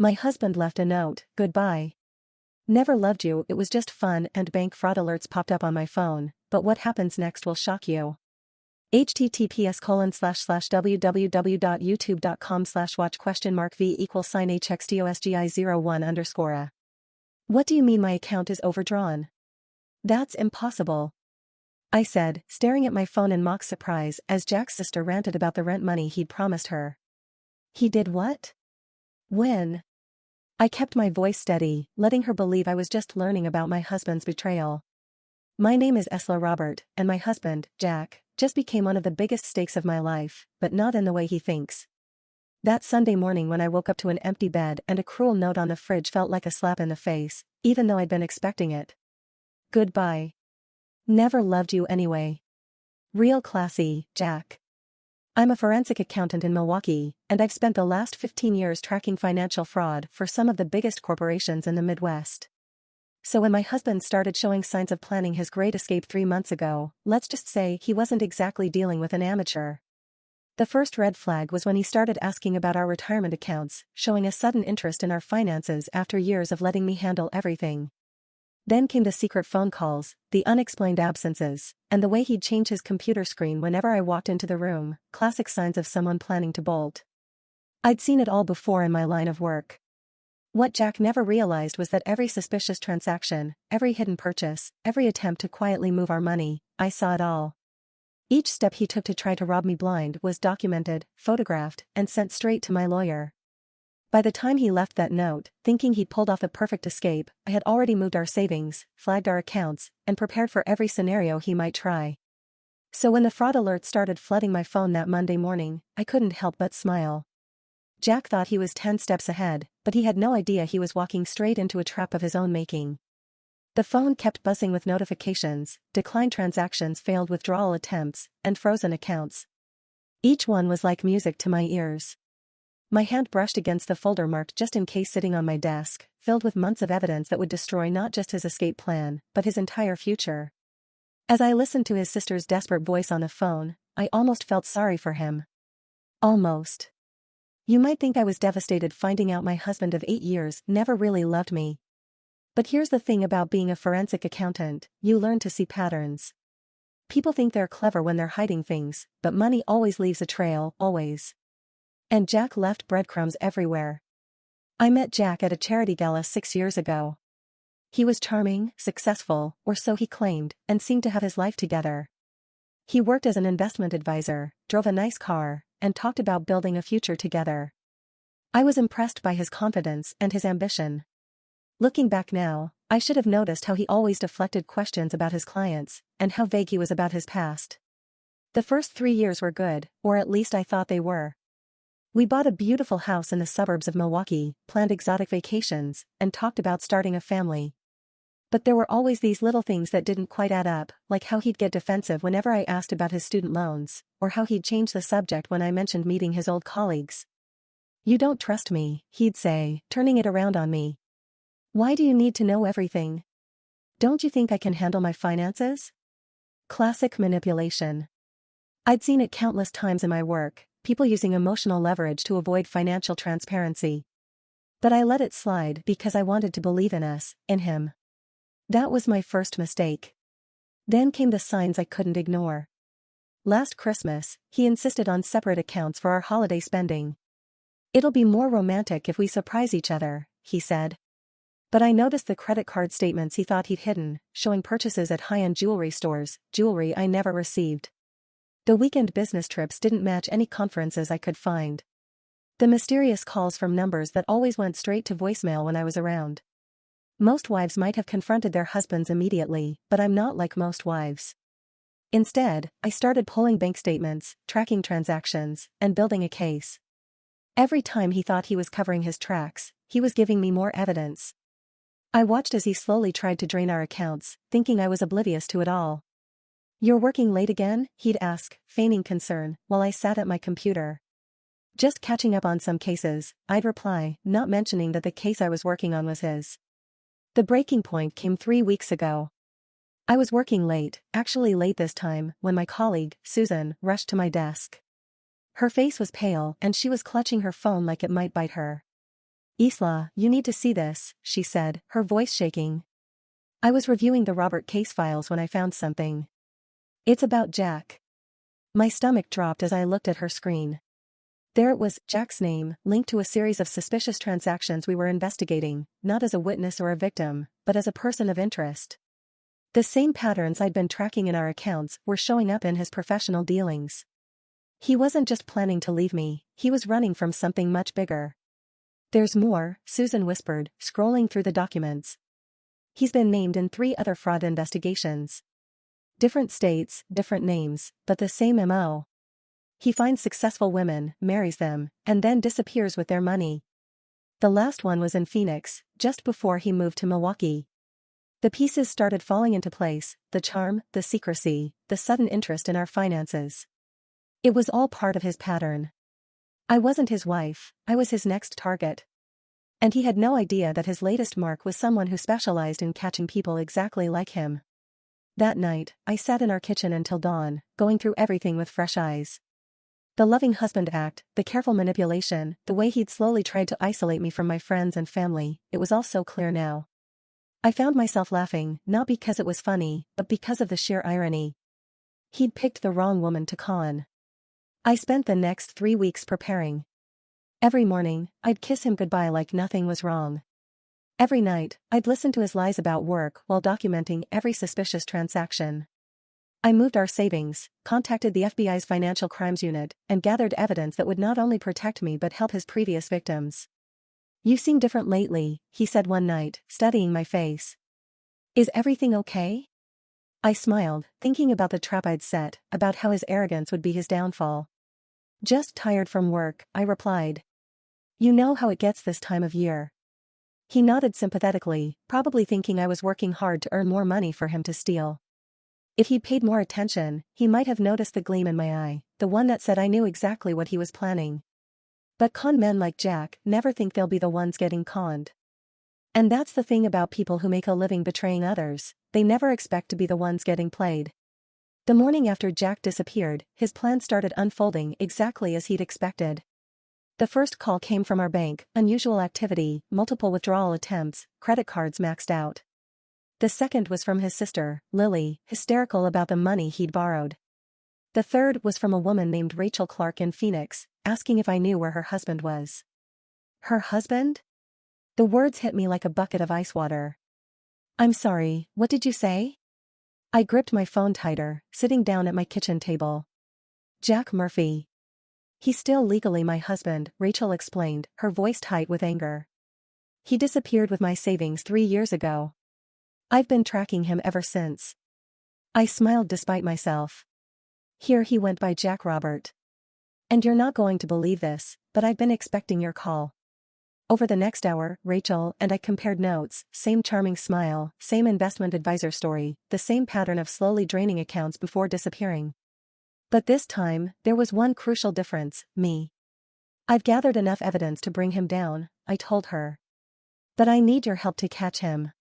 My husband left a note, goodbye. Never loved you, it was just fun, and bank fraud alerts popped up on my phone, but what happens next will shock you. https://www.youtube.com/watch?v=hxdosgi01_a. What do you mean my account is overdrawn? That's impossible. I said, staring at my phone in mock surprise as Jack's sister ranted about the rent money he'd promised her. He did what? When? I kept my voice steady, letting her believe I was just learning about my husband's betrayal. My name is Esla Robert, and my husband, Jack, just became one of the biggest stakes of my life, but not in the way he thinks. That Sunday morning when I woke up to an empty bed and a cruel note on the fridge felt like a slap in the face, even though I'd been expecting it. Goodbye. Never loved you anyway. Real classy, Jack. I'm a forensic accountant in Milwaukee, and I've spent the last 15 years tracking financial fraud for some of the biggest corporations in the Midwest. So when my husband started showing signs of planning his great escape 3 months ago, let's just say he wasn't exactly dealing with an amateur. The first red flag was when he started asking about our retirement accounts, showing a sudden interest in our finances after years of letting me handle everything. Then came the secret phone calls, the unexplained absences, and the way he'd change his computer screen whenever I walked into the room, classic signs of someone planning to bolt. I'd seen it all before in my line of work. What Jack never realized was that every suspicious transaction, every hidden purchase, every attempt to quietly move our money, I saw it all. Each step he took to try to rob me blind was documented, photographed, and sent straight to my lawyer. By the time he left that note, thinking he'd pulled off the perfect escape, I had already moved our savings, flagged our accounts, and prepared for every scenario he might try. So when the fraud alerts started flooding my phone that Monday morning, I couldn't help but smile. Jack thought he was 10 steps ahead, but he had no idea he was walking straight into a trap of his own making. The phone kept buzzing with notifications, declined transactions, failed withdrawal attempts, and frozen accounts. Each one was like music to my ears. My hand brushed against the folder marked just in case sitting on my desk, filled with months of evidence that would destroy not just his escape plan, but his entire future. As I listened to his sister's desperate voice on the phone, I almost felt sorry for him. Almost. You might think I was devastated finding out my husband of 8 years never really loved me. But here's the thing about being a forensic accountant, you learn to see patterns. People think they're clever when they're hiding things, but money always leaves a trail, always. And Jack left breadcrumbs everywhere. I met Jack at a charity gala 6 years ago. He was charming, successful, or so he claimed, and seemed to have his life together. He worked as an investment advisor, drove a nice car, and talked about building a future together. I was impressed by his confidence and his ambition. Looking back now, I should have noticed how he always deflected questions about his clients, and how vague he was about his past. The first 3 years were good, or at least I thought they were. We bought a beautiful house in the suburbs of Milwaukee, planned exotic vacations, and talked about starting a family. But there were always these little things that didn't quite add up, like how he'd get defensive whenever I asked about his student loans, or how he'd change the subject when I mentioned meeting his old colleagues. "You don't trust me," he'd say, turning it around on me. "Why do you need to know everything? Don't you think I can handle my finances?" Classic manipulation. I'd seen it countless times in my work, people using emotional leverage to avoid financial transparency. But I let it slide because I wanted to believe in us, in him. That was my first mistake. Then came the signs I couldn't ignore. Last Christmas, he insisted on separate accounts for our holiday spending. "It'll be more romantic if we surprise each other," he said. But I noticed the credit card statements he thought he'd hidden, showing purchases at high-end jewelry stores, jewelry I never received. The weekend business trips didn't match any conferences I could find. The mysterious calls from numbers that always went straight to voicemail when I was around. Most wives might have confronted their husbands immediately, but I'm not like most wives. Instead, I started pulling bank statements, tracking transactions, and building a case. Every time he thought he was covering his tracks, he was giving me more evidence. I watched as he slowly tried to drain our accounts, thinking I was oblivious to it all. "You're working late again?" he'd ask, feigning concern, while I sat at my computer. "Just catching up on some cases," I'd reply, not mentioning that the case I was working on was his. The breaking point came 3 weeks ago. I was working late, actually late this time, when my colleague, Susan, rushed to my desk. Her face was pale and she was clutching her phone like it might bite her. Isla, you need to see this, she said, her voice shaking. I was reviewing the Robert case files when I found something. It's about Jack. My stomach dropped as I looked at her screen. There it was, Jack's name, linked to a series of suspicious transactions we were investigating, not as a witness or a victim, but as a person of interest. The same patterns I'd been tracking in our accounts were showing up in his professional dealings. He wasn't just planning to leave me, he was running from something much bigger. There's more, Susan whispered, scrolling through the documents. He's been named in 3 other fraud investigations. Different states, different names, but the same MO. He finds successful women, marries them, and then disappears with their money. The last one was in Phoenix, just before he moved to Milwaukee. The pieces started falling into place, the charm, the secrecy, the sudden interest in our finances. It was all part of his pattern. I wasn't his wife, I was his next target. And he had no idea that his latest mark was someone who specialized in catching people exactly like him. That night, I sat in our kitchen until dawn, going through everything with fresh eyes. The loving husband act, the careful manipulation, the way he'd slowly tried to isolate me from my friends and family, it was all so clear now. I found myself laughing, not because it was funny, but because of the sheer irony. He'd picked the wrong woman to con. I spent the next 3 weeks preparing. Every morning, I'd kiss him goodbye like nothing was wrong. Every night, I'd listen to his lies about work while documenting every suspicious transaction. I moved our savings, contacted the FBI's Financial Crimes Unit, and gathered evidence that would not only protect me but help his previous victims. You seem different lately, he said one night, studying my face. Is everything okay? I smiled, thinking about the trap I'd set, about how his arrogance would be his downfall. Just tired from work, I replied. You know how it gets this time of year. He nodded sympathetically, probably thinking I was working hard to earn more money for him to steal. If he'd paid more attention, he might have noticed the gleam in my eye, the one that said I knew exactly what he was planning. But con men like Jack never think they'll be the ones getting conned. And that's the thing about people who make a living betraying others, they never expect to be the ones getting played. The morning after Jack disappeared, his plan started unfolding exactly as he'd expected. The first call came from our bank, unusual activity, multiple withdrawal attempts, credit cards maxed out. The second was from his sister, Lily, hysterical about the money he'd borrowed. The third was from a woman named Rachel Clark in Phoenix, asking if I knew where her husband was. Her husband? The words hit me like a bucket of ice water. I'm sorry, what did you say? I gripped my phone tighter, sitting down at my kitchen table. Jack Murphy. He's still legally my husband, Rachel explained, her voice tight with anger. He disappeared with my savings 3 years ago. I've been tracking him ever since. I smiled despite myself. Here he went by Jack Robert. And you're not going to believe this, but I've been expecting your call. Over the next hour, Rachel and I compared notes, same charming smile, same investment advisor story, the same pattern of slowly draining accounts before disappearing. But this time, there was one crucial difference, me. I've gathered enough evidence to bring him down, I told her. But I need your help to catch him.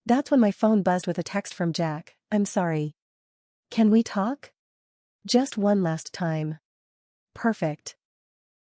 That's when my phone buzzed with a text from Jack. I'm sorry. Can we talk? Just one last time. Perfect.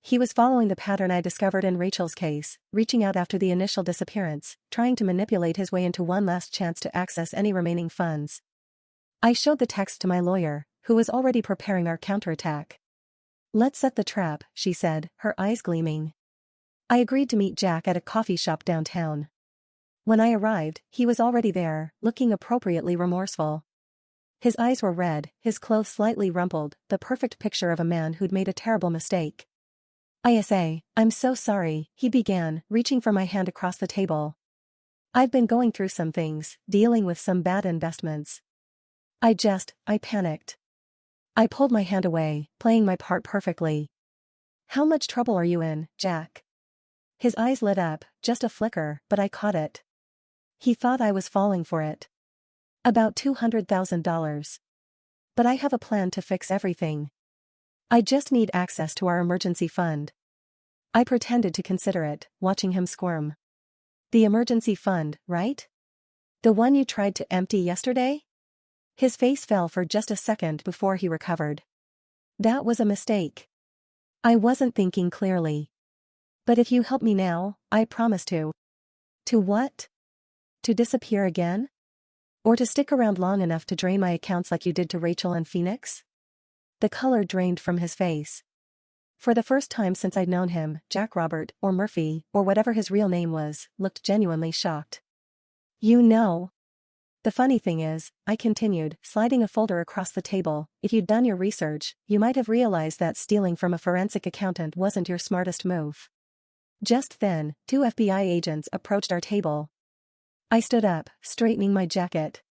He was following the pattern I discovered in Rachel's case, reaching out after the initial disappearance, trying to manipulate his way into one last chance to access any remaining funds. I showed the text to my lawyer, who was already preparing our counterattack. Let's set the trap, she said, her eyes gleaming. I agreed to meet Jack at a coffee shop downtown. When I arrived, he was already there, looking appropriately remorseful. His eyes were red, his clothes slightly rumpled, the perfect picture of a man who'd made a terrible mistake. I'm so sorry, he began, reaching for my hand across the table. I've been going through some things, dealing with some bad investments. I panicked. I pulled my hand away, playing my part perfectly. How much trouble are you in, Jack? His eyes lit up, just a flicker, but I caught it. He thought I was falling for it. About $200,000. But I have a plan to fix everything. I just need access to our emergency fund. I pretended to consider it, watching him squirm. The emergency fund, right? The one you tried to empty yesterday? His face fell for just a second before he recovered. That was a mistake. I wasn't thinking clearly. But if you help me now, I promise to. To what? To disappear again? Or to stick around long enough to drain my accounts like you did to Rachel and Phoenix? The color drained from his face. For the first time since I'd known him, Jack Robert, or Murphy, or whatever his real name was, looked genuinely shocked. You know. The funny thing is, I continued, sliding a folder across the table, if you'd done your research, you might have realized that stealing from a forensic accountant wasn't your smartest move. Just then, 2 FBI agents approached our table. I stood up, straightening my jacket.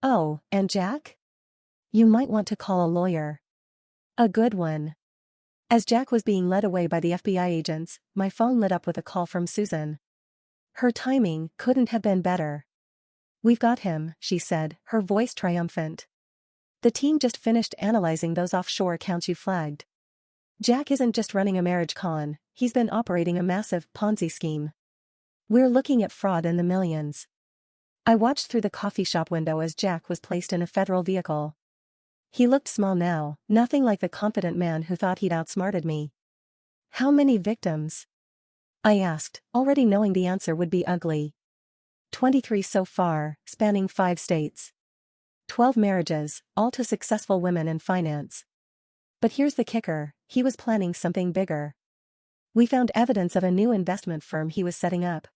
Oh, and Jack? You might want to call a lawyer. A good one. As Jack was being led away by the FBI agents, my phone lit up with a call from Susan. Her timing couldn't have been better. We've got him, she said, her voice triumphant. The team just finished analyzing those offshore accounts you flagged. Jack isn't just running a marriage con, he's been operating a massive Ponzi scheme. We're looking at fraud in the millions. I watched through the coffee shop window as Jack was placed in a federal vehicle. He looked small now, nothing like the confident man who thought he'd outsmarted me. How many victims? I asked, already knowing the answer would be ugly. 23 so far, spanning 5 states. 12 marriages, all to successful women in finance. But here's the kicker, he was planning something bigger. We found evidence of a new investment firm he was setting up.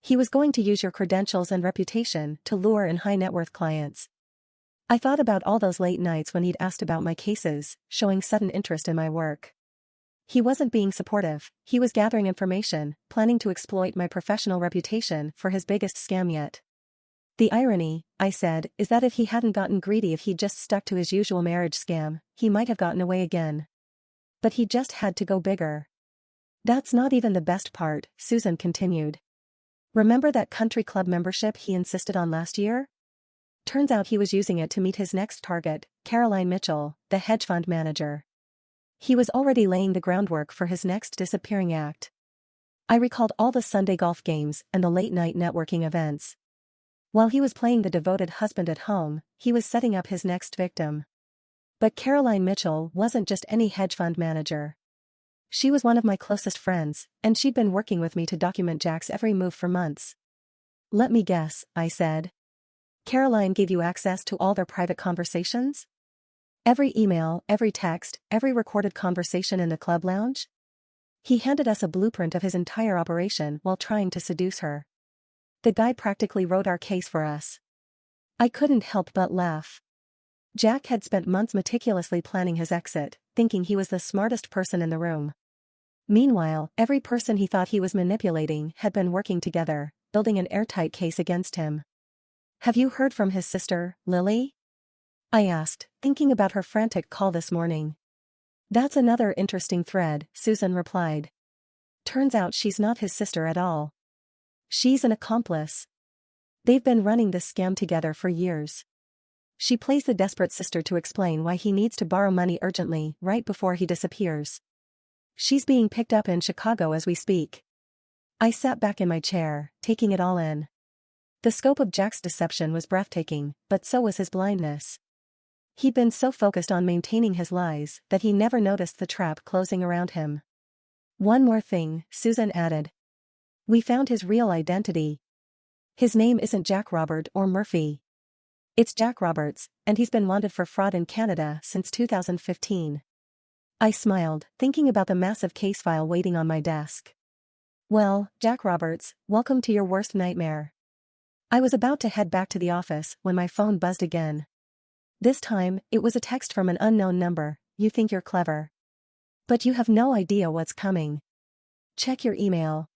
He was going to use your credentials and reputation to lure in high-net-worth clients. I thought about all those late nights when he'd asked about my cases, showing sudden interest in my work. He wasn't being supportive, he was gathering information, planning to exploit my professional reputation for his biggest scam yet. The irony, I said, is that if he hadn't gotten greedy, if he'd just stuck to his usual marriage scam, he might have gotten away again. But he just had to go bigger. That's not even the best part, Susan continued. Remember that country club membership he insisted on last year? Turns out he was using it to meet his next target, Caroline Mitchell, the hedge fund manager. He was already laying the groundwork for his next disappearing act. I recalled all the Sunday golf games and the late-night networking events. While he was playing the devoted husband at home, he was setting up his next victim. But Caroline Mitchell wasn't just any hedge fund manager. She was one of my closest friends, and she'd been working with me to document Jack's every move for months. Let me guess, I said. Caroline gave you access to all their private conversations? Every email, every text, every recorded conversation in the club lounge? He handed us a blueprint of his entire operation while trying to seduce her. The guy practically wrote our case for us. I couldn't help but laugh. Jack had spent months meticulously planning his exit, thinking he was the smartest person in the room. Meanwhile, every person he thought he was manipulating had been working together, building an airtight case against him. Have you heard from his sister, Lily? I asked, thinking about her frantic call this morning. That's another interesting thread, Susan replied. Turns out she's not his sister at all. She's an accomplice. They've been running this scam together for years. She plays the desperate sister to explain why he needs to borrow money urgently right before he disappears. She's being picked up in Chicago as we speak. I sat back in my chair, taking it all in. The scope of Jack's deception was breathtaking, but so was his blindness. He'd been so focused on maintaining his lies that he never noticed the trap closing around him. One more thing, Susan added. We found his real identity. His name isn't Jack Robert or Murphy. It's Jack Roberts, and he's been wanted for fraud in Canada since 2015. I smiled, thinking about the massive case file waiting on my desk. Well, Jack Roberts, welcome to your worst nightmare. I was about to head back to the office when my phone buzzed again. This time, it was a text from an unknown number. You think you're clever. But you have no idea what's coming. Check your email.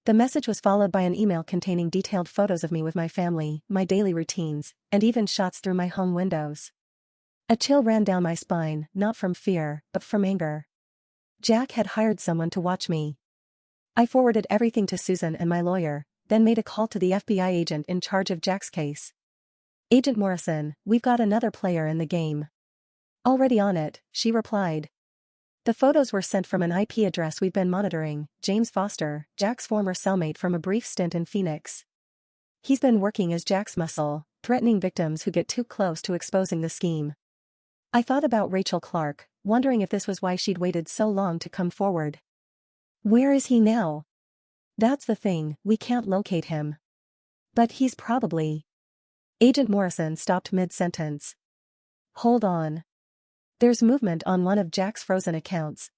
The message was followed by an email containing detailed photos of me with my family, my daily routines, and even shots through my home windows. A chill ran down my spine, not from fear, but from anger. Jack had hired someone to watch me. I forwarded everything to Susan and my lawyer, then made a call to the FBI agent in charge of Jack's case. Agent Morrison, we've got another player in the game. Already on it, she replied. The photos were sent from an IP address we've been monitoring, James Foster, Jack's former cellmate from a brief stint in Phoenix. He's been working as Jack's muscle, threatening victims who get too close to exposing the scheme. I thought about Rachel Clark, wondering if this was why she'd waited so long to come forward. Where is he now? That's the thing, we can't locate him. But he's probably. Agent Morrison stopped mid-sentence. Hold on. There's movement on one of Jack's frozen accounts.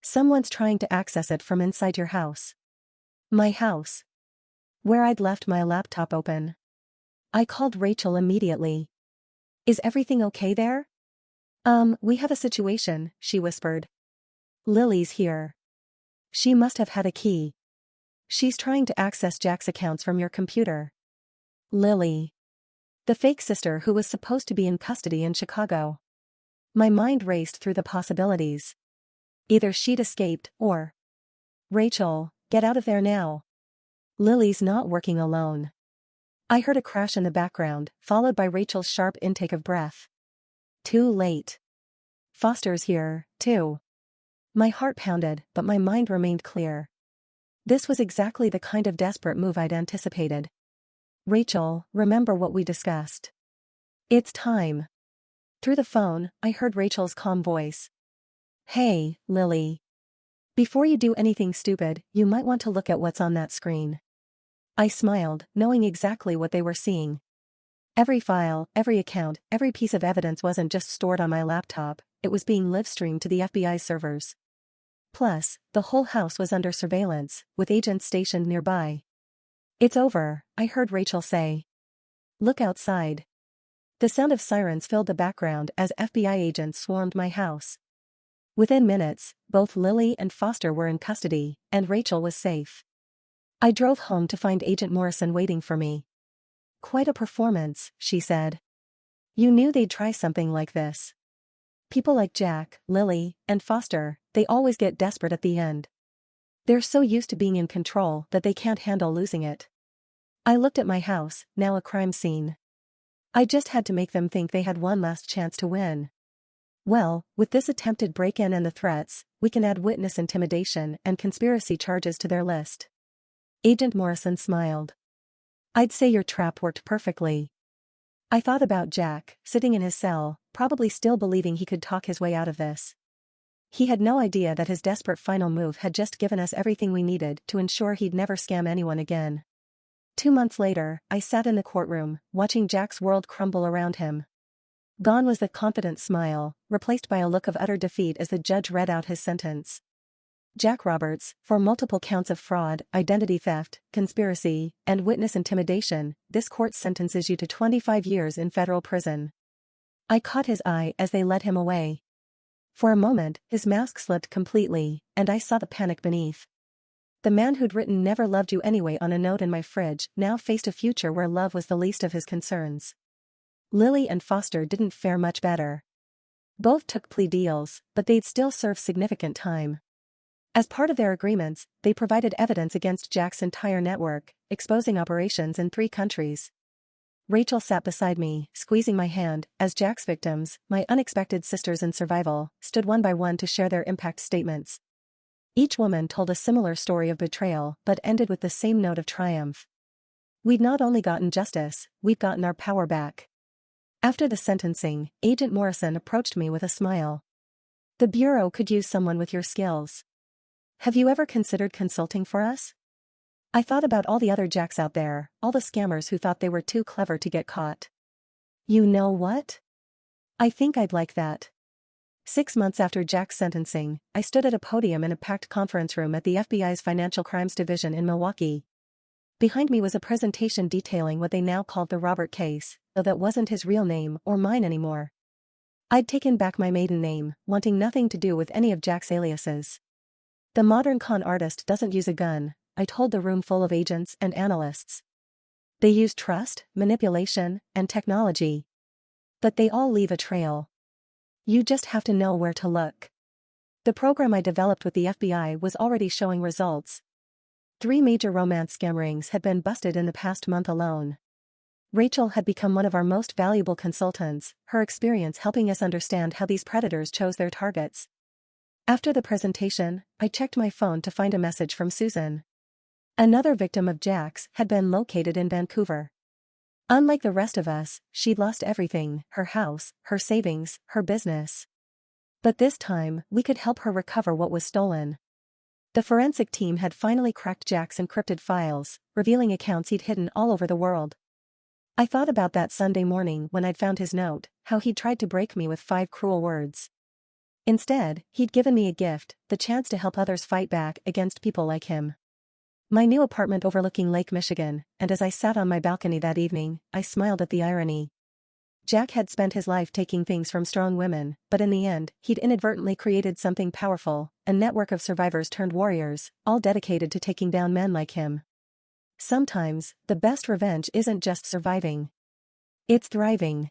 Someone's trying to access it from inside your house. My house. Where I'd left my laptop open. I called Rachel immediately. Is everything okay there? We have a situation, she whispered. Lily's here. She must have had a key. She's trying to access Jack's accounts from your computer. Lily. The fake sister who was supposed to be in custody in Chicago. My mind raced through the possibilities. Either she'd escaped, or. Rachel, get out of there now. Lily's not working alone. I heard a crash in the background, followed by Rachel's sharp intake of breath. Too late. Foster's here, too. My heart pounded, but my mind remained clear. This was exactly the kind of desperate move I'd anticipated. Rachel, remember what we discussed. It's time. Through the phone, I heard Rachel's calm voice. Hey, Lily. Before you do anything stupid, you might want to look at what's on that screen. I smiled, knowing exactly what they were seeing. Every file, every account, every piece of evidence wasn't just stored on my laptop, it was being live-streamed to the FBI servers. Plus, the whole house was under surveillance, with agents stationed nearby. It's over, I heard Rachel say. Look outside. The sound of sirens filled the background as FBI agents swarmed my house. Within minutes, both Lily and Foster were in custody, and Rachel was safe. I drove home to find Agent Morrison waiting for me. Quite a performance, she said. You knew they'd try something like this. People like Jack, Lily, and Foster, they always get desperate at the end. They're so used to being in control that they can't handle losing it. I looked at my house, now a crime scene. I just had to make them think they had one last chance to win. Well, with this attempted break-in and the threats, we can add witness intimidation and conspiracy charges to their list. Agent Morrison smiled. I'd say your trap worked perfectly. I thought about Jack, sitting in his cell, probably still believing he could talk his way out of this. He had no idea that his desperate final move had just given us everything we needed to ensure he'd never scam anyone again. 2 months later, I sat in the courtroom, watching Jack's world crumble around him. Gone was the confident smile, replaced by a look of utter defeat as the judge read out his sentence. Jack Roberts, for multiple counts of fraud, identity theft, conspiracy, and witness intimidation, this court sentences you to 25 years in federal prison. I caught his eye as they led him away. For a moment, his mask slipped completely, and I saw the panic beneath. The man who'd written "Never loved you anyway" on a note in my fridge now faced a future where love was the least of his concerns. Lily and Foster didn't fare much better. Both took plea deals, but they'd still serve significant time. As part of their agreements, they provided evidence against Jack's entire network, exposing operations in 3 countries. Rachel sat beside me, squeezing my hand, as Jack's victims, my unexpected sisters in survival, stood one by one to share their impact statements. Each woman told a similar story of betrayal but ended with the same note of triumph. We'd not only gotten justice, we'd gotten our power back. After the sentencing, Agent Morrison approached me with a smile. The Bureau could use someone with your skills. Have you ever considered consulting for us? I thought about all the other Jacks out there, all the scammers who thought they were too clever to get caught. You know what? I think I'd like that. 6 months after Jack's sentencing, I stood at a podium in a packed conference room at the FBI's Financial Crimes Division in Milwaukee. Behind me was a presentation detailing what they now called the Robert case, though that wasn't his real name or mine anymore. I'd taken back my maiden name, wanting nothing to do with any of Jack's aliases. The modern con artist doesn't use a gun, I told the room full of agents and analysts. They use trust, manipulation, and technology. But they all leave a trail. You just have to know where to look. The program I developed with the FBI was already showing results. 3 major romance scam rings had been busted in the past month alone. Rachel had become one of our most valuable consultants, her experience helping us understand how these predators chose their targets. After the presentation, I checked my phone to find a message from Susan. Another victim of Jack's had been located in Vancouver. Unlike the rest of us, she'd lost everything, her house, her savings, her business. But this time, we could help her recover what was stolen. The forensic team had finally cracked Jack's encrypted files, revealing accounts he'd hidden all over the world. I thought about that Sunday morning when I'd found his note, how he'd tried to break me with 5 cruel words. Instead, he'd given me a gift, the chance to help others fight back against people like him. My new apartment overlooking Lake Michigan, and as I sat on my balcony that evening, I smiled at the irony. Jack had spent his life taking things from strong women, but in the end, he'd inadvertently created something powerful, a network of survivors turned warriors, all dedicated to taking down men like him. Sometimes, the best revenge isn't just surviving. It's thriving.